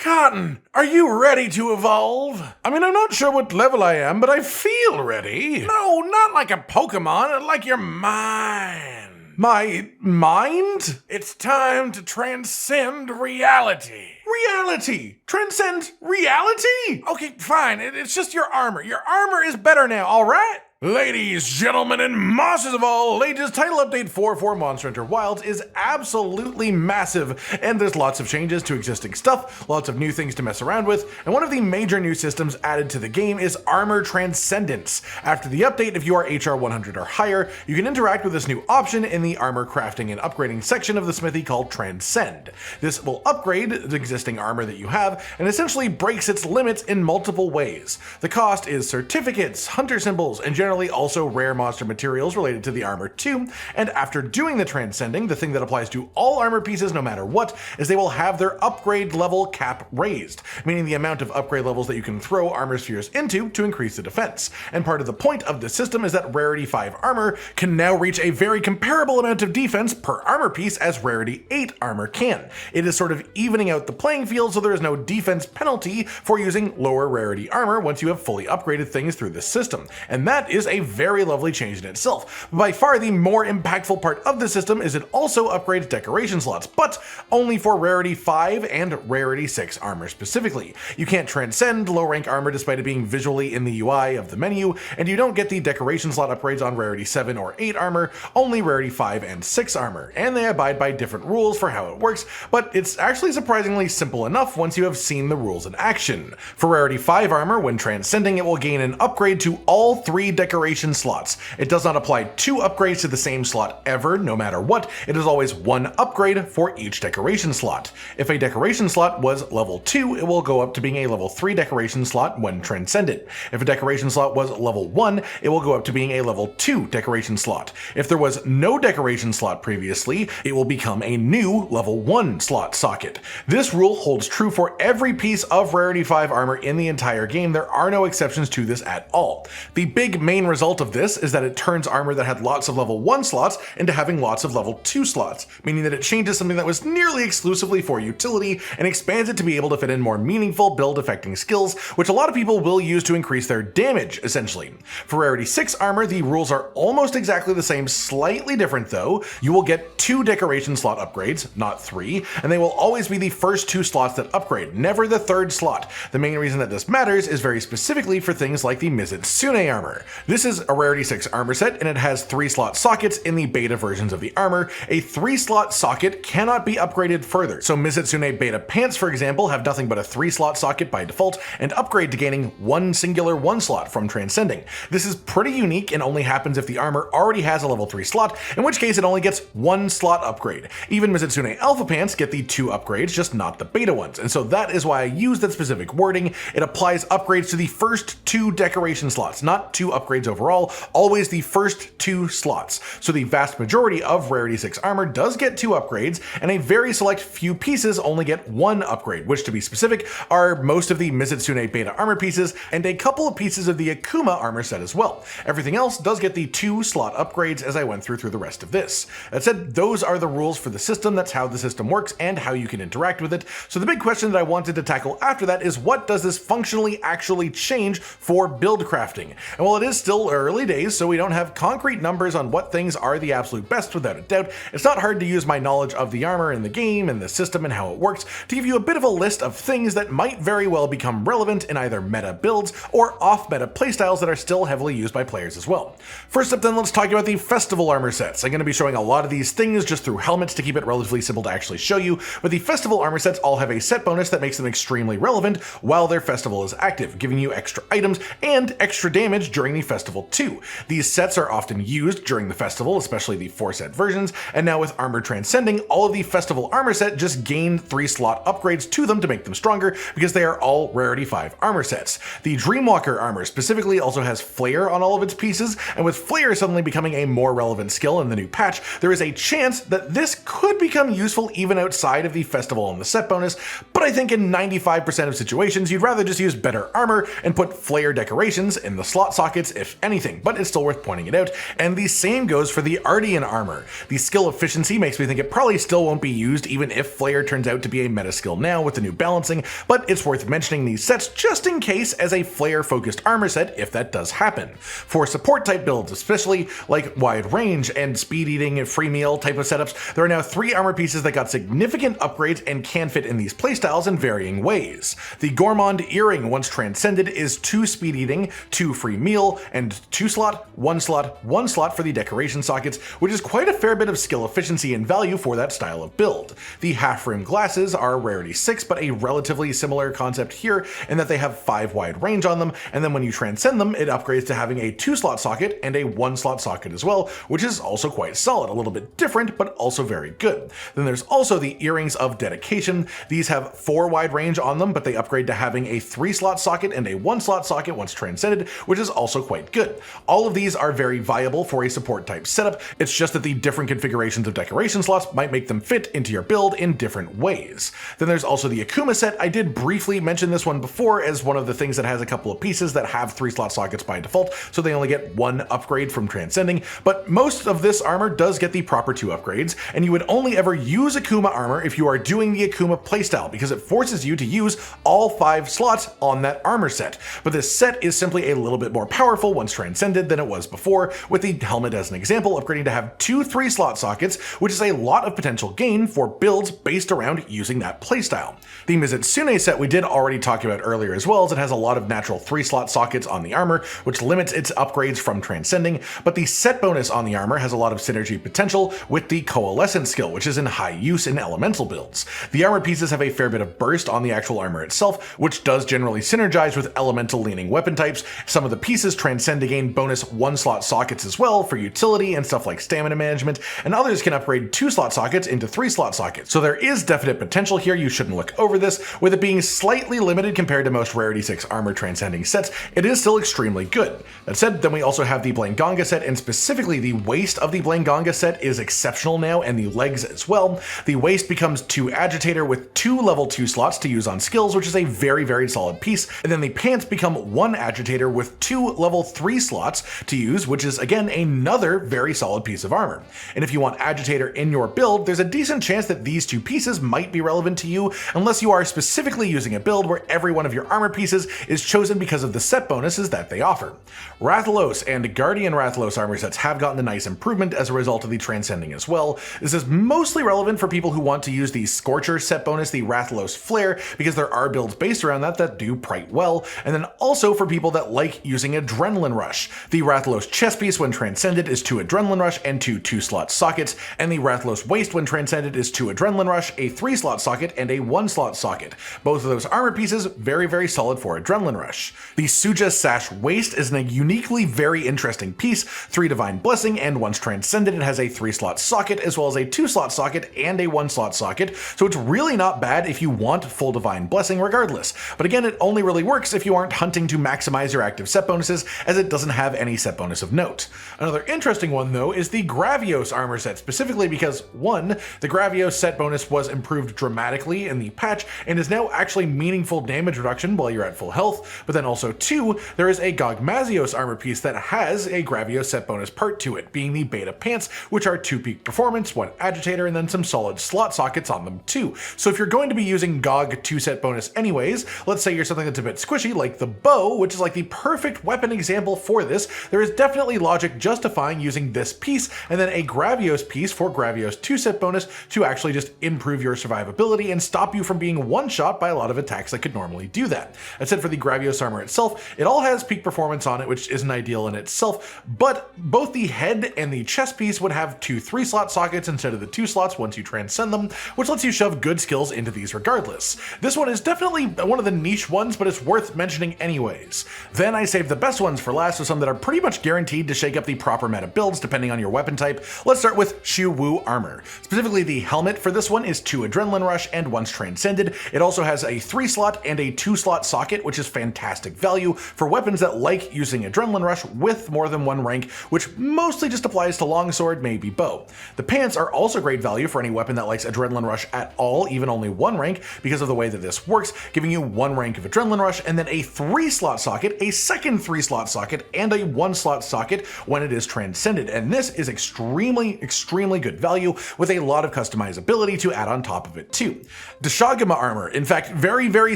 Cotton, are you ready to evolve? I mean, I'm not sure what level I am, but I feel ready. No, not like a Pokemon, like your mind. My mind? It's time to transcend reality. Reality? Transcend reality? Okay, fine. It's just your armor. Your armor is better now, alright? Ladies, gentlemen, and monsters of all ages, title update 4 for Monster Hunter Wilds is absolutely massive, and there's lots of changes to existing stuff, lots of new things to mess around with, and one of the major new systems added to the game is armor transcendence. After the update, if you are HR 100 or higher, you can interact with this new option in the armor crafting and upgrading section of the smithy called Transcend. This will upgrade the existing armor that you have, and essentially breaks its limits in multiple ways. The cost is certificates, hunter symbols, and generally also rare monster materials related to the armor too, and after doing the transcending, the thing that applies to all armor pieces no matter what, is they will have their upgrade level cap raised, meaning the amount of upgrade levels that you can throw armor spheres into to increase the defense. And part of the point of this system is that Rarity 5 armor can now reach a very comparable amount of defense per armor piece as Rarity 8 armor can. It is sort of evening out the playing field so there is no defense penalty for using lower rarity armor once you have fully upgraded things through this system, and that is a very lovely change in itself. By far the more impactful part of the system is it also upgrades decoration slots, but only for Rarity 5 and Rarity 6 armor specifically. You can't transcend low rank armor despite it being visually in the UI of the menu, and you don't get the decoration slot upgrades on Rarity 7 or 8 armor, only Rarity 5 and 6 armor, and they abide by different rules for how it works, but it's actually surprisingly simple enough once you have seen the rules in action. For Rarity 5 armor, when transcending, it will gain an upgrade to all 3 decoration slots. It does not apply 2 upgrades to the same slot ever, no matter what. It is always 1 upgrade for each decoration slot. If a decoration slot was level 2, it will go up to being a level 3 decoration slot when transcended. If a decoration slot was level 1, it will go up to being a level 2 decoration slot. If there was no decoration slot previously, it will become a new level 1 slot socket. This rule holds true for every piece of Rarity 5 armor in the entire game. There are no exceptions to this at all. The big main result of this is that it turns armor that had lots of level 1 slots into having lots of level 2 slots, meaning that it changes something that was nearly exclusively for utility and expands it to be able to fit in more meaningful build affecting skills, which a lot of people will use to increase their damage, essentially. For Rarity 6 armor, the rules are almost exactly the same, slightly different though. You will get 2 decoration slot upgrades, not 3, and they will always be the first 2 slots that upgrade, never the 3rd slot. The main reason that this matters is very specifically for things like the Mizitsune armor. This is a Rarity 6 armor set, and it has 3 slot sockets in the beta versions of the armor. A 3 slot socket cannot be upgraded further, so Mizitsune beta pants, for example, have nothing but a 3 slot socket by default, and upgrade to gaining 1 singular 1 slot from transcending. This is pretty unique and only happens if the armor already has a level 3 slot, in which case it only gets 1 slot upgrade. Even Mizitsune alpha pants get the 2 upgrades, just not the beta ones, and so that is why I use that specific wording. It applies upgrades to the first 2 decoration slots, not 2 upgrades overall, always the first 2 slots. So the vast majority of Rarity 6 armor does get 2 upgrades, and a very select few pieces only get 1 upgrade, which to be specific are most of the Mizitsune beta armor pieces and a couple of pieces of the Akuma armor set as well. Everything else does get the 2 slot upgrades as I went through the rest of this. That said, those are the rules for the system, that's how the system works and how you can interact with it. So the big question that I wanted to tackle after that is, what does this functionally actually change for build crafting? And while it is still early days, so we don't have concrete numbers on what things are the absolute best without a doubt, it's not hard to use my knowledge of the armor and the game and the system and how it works to give you a bit of a list of things that might very well become relevant in either meta builds or off-meta playstyles that are still heavily used by players as well. First up then, let's talk about the festival armor sets. I'm going to be showing a lot of these things just through helmets to keep it relatively simple to actually show you, but the festival armor sets all have a set bonus that makes them extremely relevant while their festival is active, giving you extra items and extra damage during the festival too. These sets are often used during the festival, especially the 4-set versions, and now with armor transcending, all of the festival armor set just gain 3 slot upgrades to them to make them stronger because they are all Rarity 5 armor sets. The Dreamwalker armor specifically also has flare on all of its pieces, and with flare suddenly becoming a more relevant skill in the new patch, there is a chance that this could become useful even outside of the festival and the set bonus, but I think in 95% of situations you'd rather just use better armor and put flare decorations in the slot sockets if anything, but it's still worth pointing it out. And the same goes for the artian armor. The skill efficiency makes me think it probably still won't be used even if Flare turns out to be a meta skill now with the new balancing, but it's worth mentioning these sets just in case as a Flare focused armor set if that does happen. For support type builds especially, like wide range and speed eating and free meal type of setups, there are now 3 armor pieces that got significant upgrades and can fit in these playstyles in varying ways. The Gourmand earring, once transcended, is 2 speed eating, 2 free meal, and 2 slot, 1 slot, 1 slot for the decoration sockets, which is quite a fair bit of skill efficiency and value for that style of build. The half rim glasses are rarity 6, but a relatively similar concept here in that they have 5 wide range on them, and then when you transcend them, it upgrades to having a 2 slot socket and a 1 slot socket as well, which is also quite solid, a little bit different, but also very good. Then there's also the earrings of dedication. These have 4 wide range on them, but they upgrade to having a 3 slot socket and a 1 slot socket once transcended, which is also quite good. All of these are very viable for a support type setup. It's just that the different configurations of decoration slots might make them fit into your build in different ways. Then there's also the Akuma set. I did briefly mention this one before as one of the things that has a couple of pieces that have 3 slot sockets by default, so they only get 1 upgrade from transcending, but most of this armor does get the proper 2 upgrades, and you would only ever use Akuma armor if you are doing the Akuma playstyle, because it forces you to use all 5 slots on that armor set. But this set is simply a little bit more powerful once transcended than it was before, with the helmet as an example upgrading to have 2 3 slot sockets, which is a lot of potential gain for builds based around using that playstyle. The Mizutsune set we did already talk about earlier as well, as it has a lot of natural 3 slot sockets on the armor, which limits its upgrades from transcending, but the set bonus on the armor has a lot of synergy potential with the coalescence skill, which is in high use in elemental builds. The armor pieces have a fair bit of burst on the actual armor itself, which does generally synergize with elemental leaning weapon types. Some of the pieces transcend to gain bonus 1 slot sockets as well for utility and stuff like stamina management, and others can upgrade 2 slot sockets into 3 slot sockets. So there is definite potential here. You shouldn't look over this. With it being slightly limited compared to most rarity 6 armor transcending sets, it is still extremely good. That said, then we also have the Blanganga set, and specifically the waist of the Blanganga set is exceptional now, and the legs as well. The waist becomes 2 agitator with 2 level 2 slots to use on skills, which is a very solid piece, and then the pants become 1 agitator with 2 level 3 slots to use, which is again another very solid piece of armor. And if you want agitator in your build, there's a decent chance that these 2 pieces might be relevant to you, unless you are specifically using a build where every one of your armor pieces is chosen because of the set bonuses that they offer. Rathalos and Guardian Rathalos armor sets have gotten a nice improvement as a result of the transcending as well. This is mostly relevant for people who want to use the Scorcher set bonus, the Rathalos Flare, because there are builds based around that do quite well, and then also for people that like using Adrenaline Rush. The Rathalos chest piece when transcended is 2 Adrenaline Rush and 2 2-slot sockets, and the Rathalos waist when transcended is 2 Adrenaline Rush, a 3-slot socket, and a 1-slot socket. Both of those armor pieces very solid for Adrenaline Rush. The Suja Sash waist is a uniquely very interesting piece, 3 Divine Blessing, and once transcended it has a 3-slot socket as well as a 2-slot socket and a 1-slot socket, so it's really not bad if you want full Divine Blessing regardless. But again, it only really works if you aren't hunting to maximize your active set bonuses, as it doesn't have any set bonus of note. Another interesting one though is the Gravios armor set, specifically because 1, the Gravios set bonus was improved dramatically in the patch and is now actually meaningful damage reduction while you're at full health, but then also 2, there is a gogmazios armor piece that has a Gravios set bonus part to it, being the beta pants, which are 2 peak performance, 1 agitator, and then some solid slot sockets on them too. So if you're going to be using Gog 2 set bonus anyways, let's say you're something that's a bit squishy like the bow, which is like the perfect weapon example for this, there is definitely logic justifying using this piece and then a Gravios piece for Gravios 2 set bonus to actually just improve your survivability and stop you from being one-shot by a lot of attacks that could normally do that. That said, for the Gravios armor itself, it all has peak performance on it, which isn't ideal in itself, but both the head and the chest piece would have 2 3-slot sockets instead of the 2 slots once you transcend them, which lets you shove good skills into these regardless. This one is definitely one of the niche ones, but it's worth mentioning anyways. Then I saved the best ones for last with some that are pretty much guaranteed to shake up the proper meta builds depending on your weapon type. Let's start with Shu Wu armor. Specifically, the helmet for this one is 2 Adrenaline Rush and once transcended, it also has a 3-slot and a 2-slot socket, which is fantastic value for weapons that like using Adrenaline Rush with more than 1 rank, which mostly just applies to longsword, maybe bow. The pants are also great value for any weapon that likes Adrenaline Rush at all, even only 1 rank, because of the way that this works, giving you 1 rank of Adrenaline Rush and then a 3-slot socket, a second 3-slot slot socket and a 1 slot socket when it is transcended, and this is extremely good value with a lot of customizability to add on top of it too. Dashagama armor, in fact, very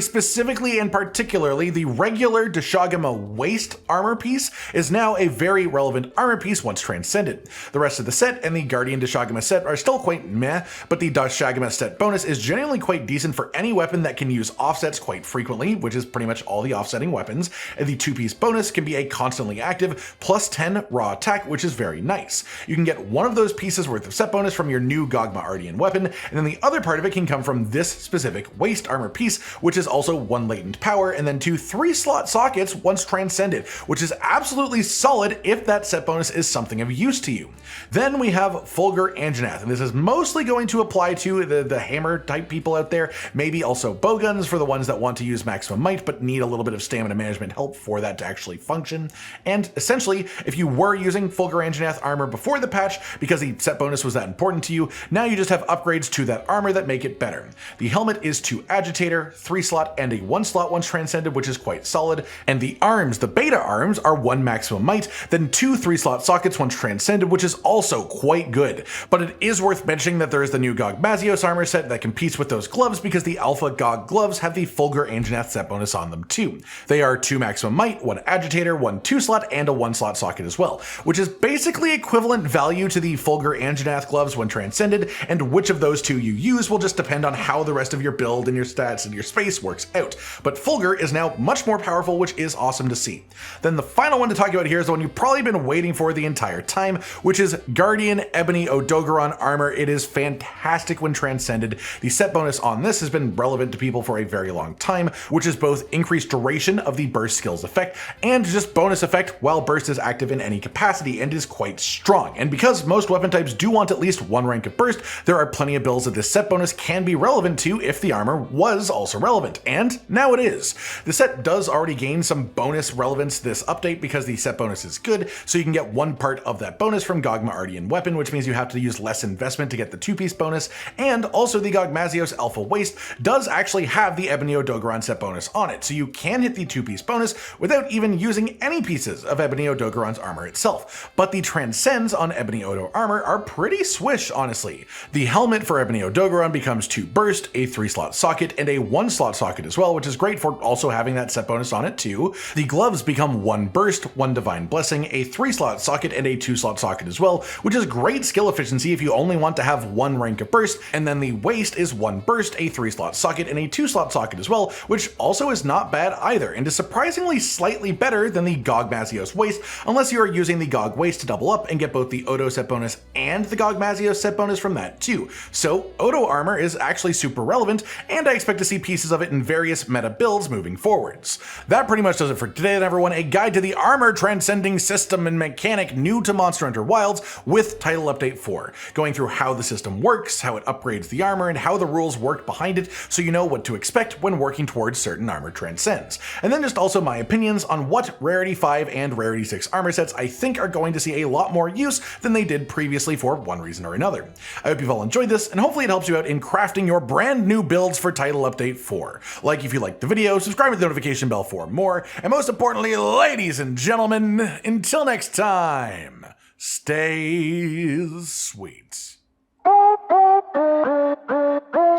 specifically and particularly the regular Dashagama waist armor piece is now a very relevant armor piece once transcended. The rest of the set and the Guardian Dashagama set are still quite meh, but the Dashagama set bonus is genuinely quite decent for any weapon that can use offsets quite frequently, which is pretty much all the offsetting weapons, and the 2-piece bonus can be a constantly active plus 10 raw attack, which is very nice. You can get one of those pieces worth of set bonus from your new gogma artian weapon, and then the other part of it can come from this specific waist armor piece, which is also 1 latent power and then 2 3-slot sockets once transcended, which is absolutely solid if that set bonus is something of use to you. Then we have Fulgur Anjanath, and this is mostly going to apply to the hammer type people out there, maybe also bowguns for the ones that want to use maximum might but need a little bit of stamina management help for that to actually function. And essentially, if you were using Fulgur Anjanath armor before the patch because the set bonus was that important to you, now you just have upgrades to that armor that make it better. The helmet is 2 agitator, 3-slot, and a 1-slot once transcended, which is quite solid, and the arms, the beta arms, are 1 maximum might, then 2 3-slot sockets once transcended, which is also quite good. But it is worth mentioning that there is the new gogmazios armor set that competes with those gloves because the alpha gog gloves have the Fulgur Anjanath set bonus on them too. They are 2 maximum might, 1 agitator, 1 2-slot, and a 1-slot socket as well, which is basically equivalent value to the Fulgur Anjanath gloves when transcended, and which of those two you use will just depend on how the rest of your build and your stats and your space works out. But Fulgur is now much more powerful, which is awesome to see. Then the final one to talk about here is the one you've probably been waiting for the entire time, which is Guardian Ebony Odogaron armor. It is fantastic when transcended. The set bonus on this has been relevant to people for a very long time, which is both increased duration of the burst skills effect and just bonus effect while burst is active in any capacity, and is quite strong. And because most weapon types do want at least 1 rank of burst, there are plenty of builds that this set bonus can be relevant to if the armor was also relevant, and now it is. The set does already gain some bonus relevance this update because the set bonus is good, so you can get 1 part of that bonus from Gogma Artian weapon, which means you have to use less investment to get the 2-piece bonus, and also the Gogmazios Alpha Waist does actually have the Ebony Odogaron set bonus on it, so you can hit the 2-piece bonus without even using any pieces of Ebony Odogaron's armor itself. But the transcends on Ebony Odo armor are pretty swish, honestly. The helmet for Ebony Odogaron becomes 2 burst, a 3-slot socket, and a 1-slot socket as well, which is great for also having that set bonus on it too. The gloves become 1 burst, 1 divine blessing, a 3-slot socket, and a 2-slot socket as well, which is great skill efficiency if you only want to have 1 rank of burst. And then the waist is 1 burst, a 3-slot socket, and a 2-slot socket as well, which also is not bad either, and is surprisingly slightly better than the Gogmazios waist, unless you are using the Gog waist to double up and get both the Odo set bonus and the Gogmazios set bonus from that too. So Odo armor is actually super relevant, and I expect to see pieces of it in various meta builds moving forwards. That pretty much does it for today then, everyone. A guide to the armor transcending system and mechanic new to Monster Hunter Wilds with Title Update 4, going through how the system works, how it upgrades the armor, and how the rules work behind it, so you know what to expect when working towards certain armor transcends. And then just also my opinions on what Rarity 5 and Rarity 6 armor sets I think are going to see a lot more use than they did previously for one reason or another. I hope you've all enjoyed this, and hopefully it helps you out in crafting your brand new builds for Title Update 4. Like if you liked the video, subscribe with the notification bell for more, and most importantly, ladies and gentlemen, until next time, stay sweet.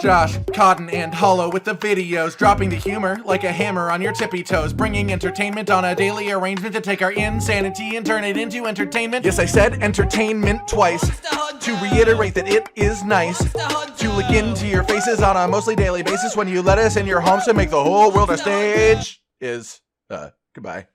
Josh, Cotton, and Hollow with the videos, dropping the humor like a hammer on your tippy toes, bringing entertainment on a daily arrangement to take our insanity and turn it into entertainment. Yes, I said entertainment twice, to reiterate that it is nice to look into your faces on a mostly daily basis when you let us in your homes to make the whole world a stage. Goodbye.